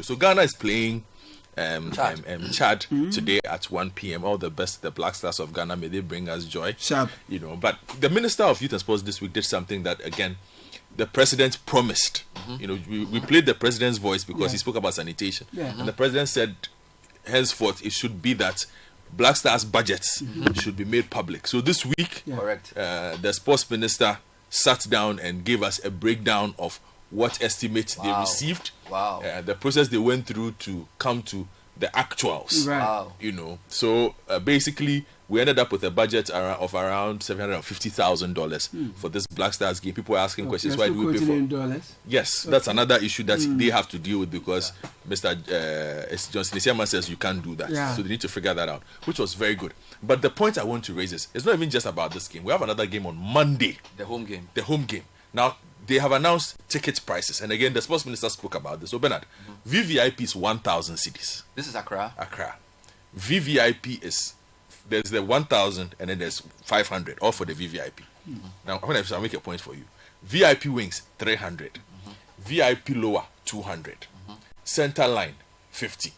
So Ghana is playing Chad today at 1 p.m. All the best, the Black Stars of Ghana. May they bring us joy. Sharp. But the Minister of Youth and Sports this week did something that, again, the president promised. We played the president's voice because he spoke about sanitation. And the president said, henceforth, it should be that Black Stars budgets should be made public. So this week, the sports minister sat down and gave us a breakdown of what estimates they received, the process they went through to come to the actuals. So basically we ended up with a budget of around $750,000 for this Black Stars game. People are asking questions, why do we pay for dollars? Yes, that's another issue that they have to deal with because Mr. Johnson Isiama says you can't do that. So they need to figure that out, which was very good. But the point I want to raise is, it's not even just about this game. We have another game on Monday. The home game. Now, they have announced ticket prices. And again, the sports minister spoke about this. So, Bernard, VVIP is 1,000 cedis. This is Accra. VVIP is, there's the 1,000 and then there's 500, all for the VVIP. Now, I'll make a point for you. VIP wings, 300. VIP lower, 200. Center line, 50.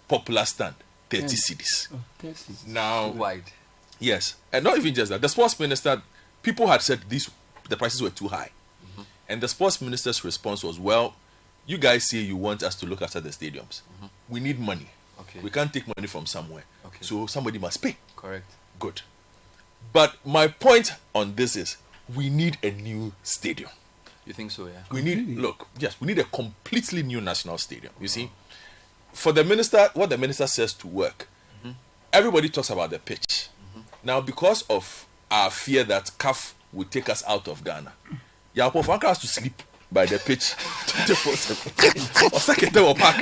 Popular stand, 30 cedis. Now, wide. Yes. And not even just that. The sports minister, people had said the prices were too high. And the sports minister's response was, well, you guys say you want us to look after the stadiums. We need money. We can't take money from somewhere. So somebody must pay. Correct. Good. But my point on this is, we need a new stadium. You think so, yeah? We need a completely new national stadium. You see? For the minister, what the minister says to work, everybody talks about the pitch. Now, because of our fear that CAF will take us out of Ghana, Yapo Franka has to sleep by the pitch 24/7. Or Secretary or Park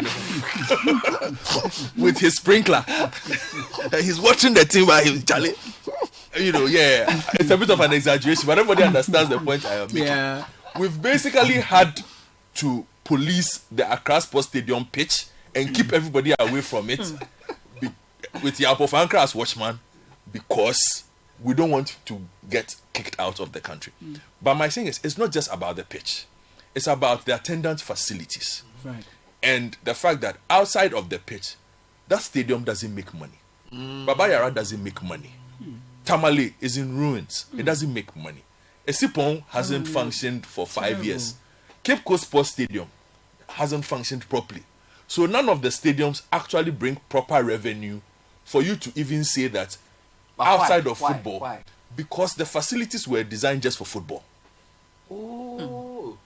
with his sprinkler. He's watching the team by his Charlie. It's a bit of an exaggeration, but everybody understands the point I am making. We've basically had to police the Accra Sports Stadium pitch and keep everybody away from it with Yapo Franka as watchman because we don't want to get kicked out of the country. But my thing is, it's not just about the pitch. It's about the attendant facilities. And the fact that outside of the pitch, that stadium doesn't make money. Baba Yara doesn't make money. Tamale is in ruins. It doesn't make money. Esipon hasn't functioned for 5 years. Cape Coast Sports Stadium hasn't functioned properly. So none of the stadiums actually bring proper revenue for you to even say that outside of football. Why? Because the facilities were designed just for football. Oh,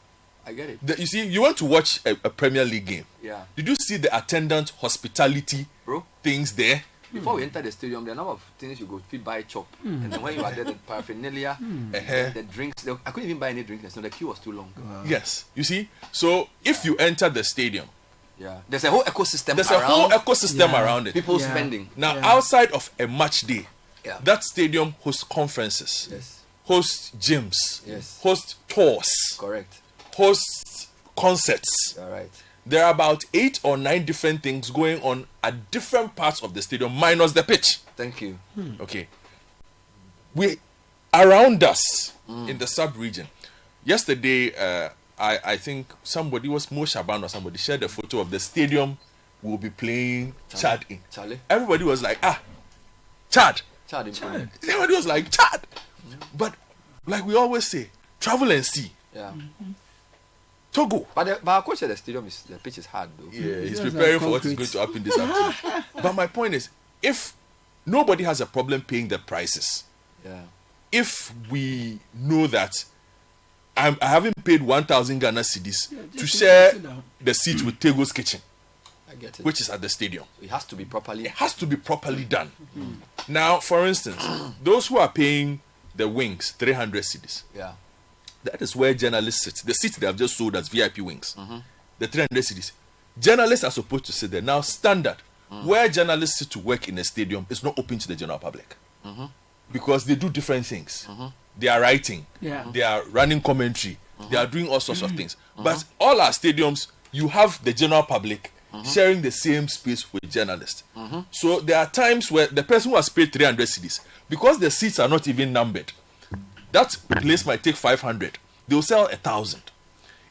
I get it. You see, you want to watch a Premier League game. Did you see the attendant hospitality things there? Before we enter the stadium, there are a number of things you go feed, buy, chop. And then when you are there, the paraphernalia, the drinks. I couldn't even buy any drinks, so the queue was too long. Yes. You see? So if you enter the stadium, there's a whole ecosystem around it. People spending. Now, outside of a match day, that stadium hosts conferences, hosts gyms, hosts tours, hosts concerts. There are about 8 or 9 different things going on at different parts of the stadium, minus the pitch. Thank you. Okay. We around us in the sub-region. Yesterday, I think somebody was Mo Shaban or somebody shared a photo of the stadium we'll be playing Chad in. Everybody was like, Chad. Everybody was like, Chad. But like we always say, travel and see. Togo. But our coach said the pitch is hard though. He's preparing for what is going to happen this afternoon. But my point is, if nobody has a problem paying the prices, if we know that I haven't paid 1,000 Ghana cedis to share the seat with Tego's Kitchen, I get it, which is at the stadium. It has to be properly done. Now, for instance, those who are paying the wings, 300 cedis. That is where journalists sit. The seats they have just sold as VIP wings. The 300 cedis. Journalists are supposed to sit there. Now, standard, where journalists sit to work in a stadium is not open to the general public. Because they do different things. They are writing. They are running commentary. They are doing all sorts of things. But all our stadiums, you have the general public sharing the same space with journalists. So there are times where the person who has paid 300 cedis, because the seats are not even numbered, that place might take 500. They will sell 1,000.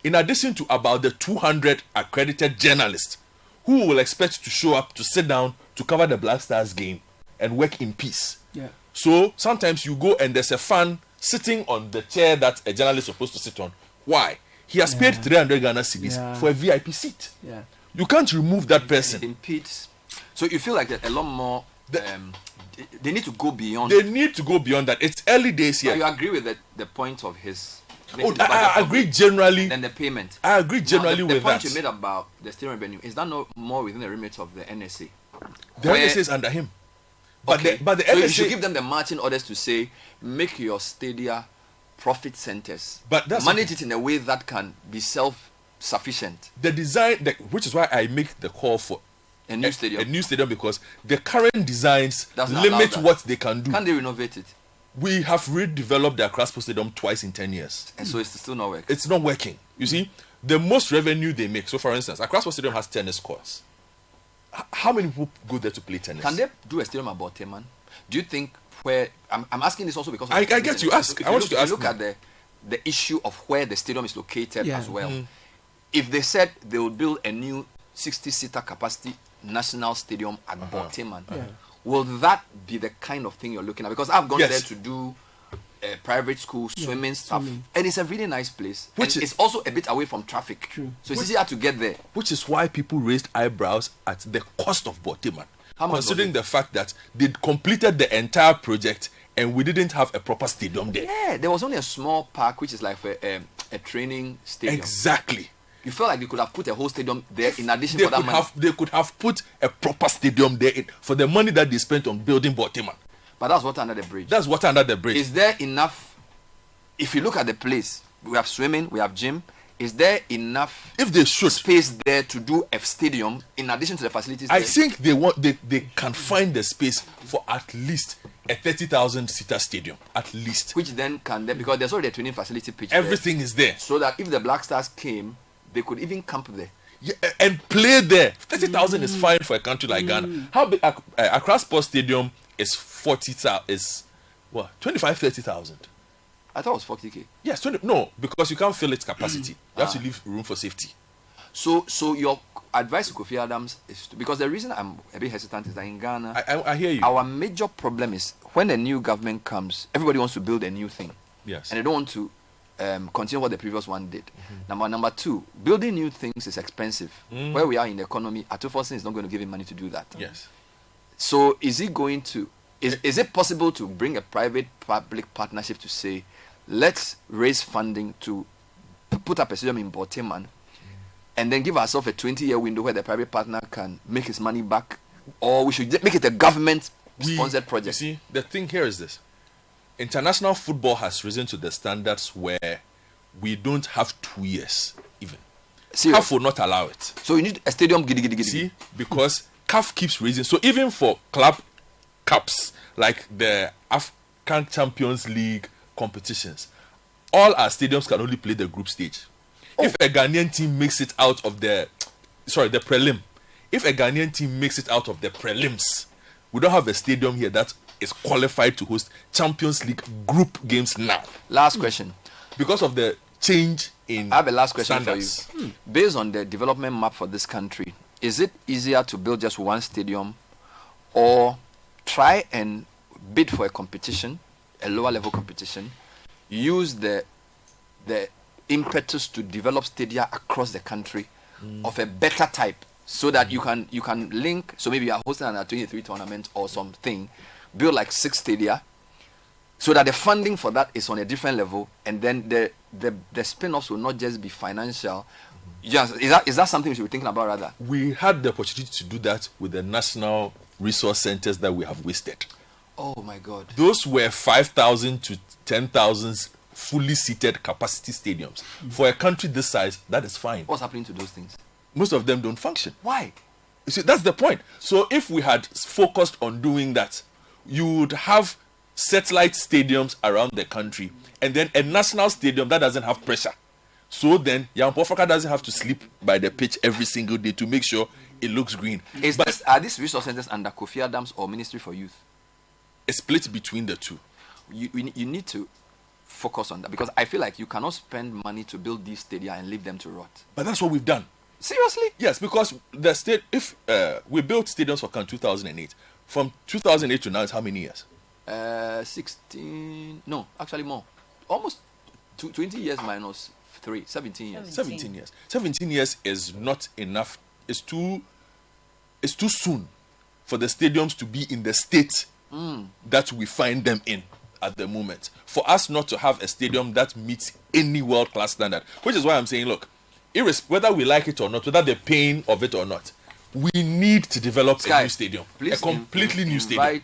In addition to about the 200 accredited journalists who will expect to show up, to sit down, to cover the Black Stars game and work in peace? Yeah. So sometimes you go and there's a fan sitting on the chair that a journalist is supposed to sit on. Why? He has paid 300 Ghana cedis for a VIP seat. Yeah. You can't remove that person. It impedes. So you feel like a lot more. They need to go beyond. They need to go beyond that. It's early days here. So you agree with the point of his? I agree generally. Then the payment. I agree generally with that. The point you made about the stadium revenue, is that no more within the remit of the NSA? The NSA is under him. But okay. the so NSA, you should give them the marching orders to say, make your stadia profit centers. But that's manage it in a way that can be self-sufficient. The design, which is why I make the call for a new stadium. A new stadium, because the current designs Doesn't limit what they can do. Can they renovate it? We have redeveloped the Accra Sports Stadium twice in 10 years. And so it's still not working. It's not working. You see, the most revenue they make. So, for instance, Accra Sports Stadium has tennis courts. How many people go there to play tennis? Can they do a stadium at Boteman? Do you think where I'm asking this also because I get you ask. I want you to ask. Look at the issue of where the stadium is located as well. If they said they would build a new 60-seater capacity national stadium at Boteman, will that be the kind of thing you're looking at? Because I've gone there to do private school, swimming stuff, and it's a really nice place. It's also a bit away from traffic. True. So it's easier to get there. Which is why people raised eyebrows at the cost of Boteman. Considering the fact that they completed the entire project and we didn't have a proper stadium there. Yeah, there was only a small park which is like a training stadium. Exactly. You felt like they could have put a whole stadium there in addition to that money. They could have put a proper stadium there for the money that they spent on building Boteman. But that's water under the bridge. That's water under the bridge. Is there enough? If you look at the place, we have swimming, we have gym. Is there enough? If they should space there to do a stadium in addition to the facilities? I think they can find the space for at least a 30,000 seater stadium, at least. Which then can then, because there's already a training facility pitch. Everything is there, so that if the Black Stars came, they could even camp there. Yeah, and play there. 30,000 is fine for a country like Ghana. How big Accra Sports Stadium is 40,000? Is what 25-30,000? I thought it was 40K. Yes, 20. No, because you can't fill its capacity. You have to leave room for safety. So your advice to Kofi Adams is because the reason I'm a bit hesitant is that in Ghana, I hear you. Our major problem is when a new government comes, everybody wants to build a new thing. Yes. And they don't want to continue what the previous one did. Number two, building new things is expensive. Where we are in the economy, Atufosin is not going to give him money to do that. Yes. So is he going to? Is it possible to bring a private-public partnership to say, let's raise funding to put up a stadium in Boteman, and then give ourselves a 20-year window where the private partner can make his money back, or we should make it a government-sponsored project? You see, the thing here is this. International football has risen to the standards where we don't have 2 years even. CAF will not allow it. So you need a stadium giddy. See, because CAF keeps raising. So even for club cups, like the African Champions League competitions, all our stadiums can only play the group stage. If a Ghanaian team makes it out of the prelim, if a Ghanaian team makes it out of the prelims, we don't have a stadium here that is qualified to host Champions League group games now. Last question. Because of the change in I have a last question standards for you. Based on the development map for this country, is it easier to build just one stadium or try and bid for a competition, a lower level competition, use the impetus to develop stadia across the country of a better type, so that you can link? So maybe you are hosting an 23 tournament or something, build like 6 stadia, so that the funding for that is on a different level, and then the spin-offs will not just be financial. Just is that something we should be thinking about rather? We had the opportunity to do that with the national resource centers that we have wasted. Oh my God! Those were 5,000 to 10,000 fully seated capacity stadiums. For a country this size, that is fine. What's happening to those things? Most of them don't function. Why? You see, that's the point. So if we had focused on doing that, you would have satellite stadiums around the country, and then a national stadium that doesn't have pressure. So then Yampofaka doesn't have to sleep by the pitch every single day to make sure it looks green. Are these resource centers under Kofi Adams or Ministry for Youth? A split between the two. You need to focus on that, because I feel like you cannot spend money to build these stadia and leave them to rot. But that's what we've done. Seriously? Yes, because the state, if we built stadiums for CAN 2008, from 2008 to now, it's how many years? 16, no, actually more. Almost 20 years minus 3, 17 years. 17 years. 17 years is not enough. It's too soon for the stadiums to be in the state that we find them in at the moment. For us not to have a stadium that meets any world-class standard, which is why I'm saying, look, whether we like it or not, whether the pain of it or not, we need to develop a new stadium, a completely new stadium. Invite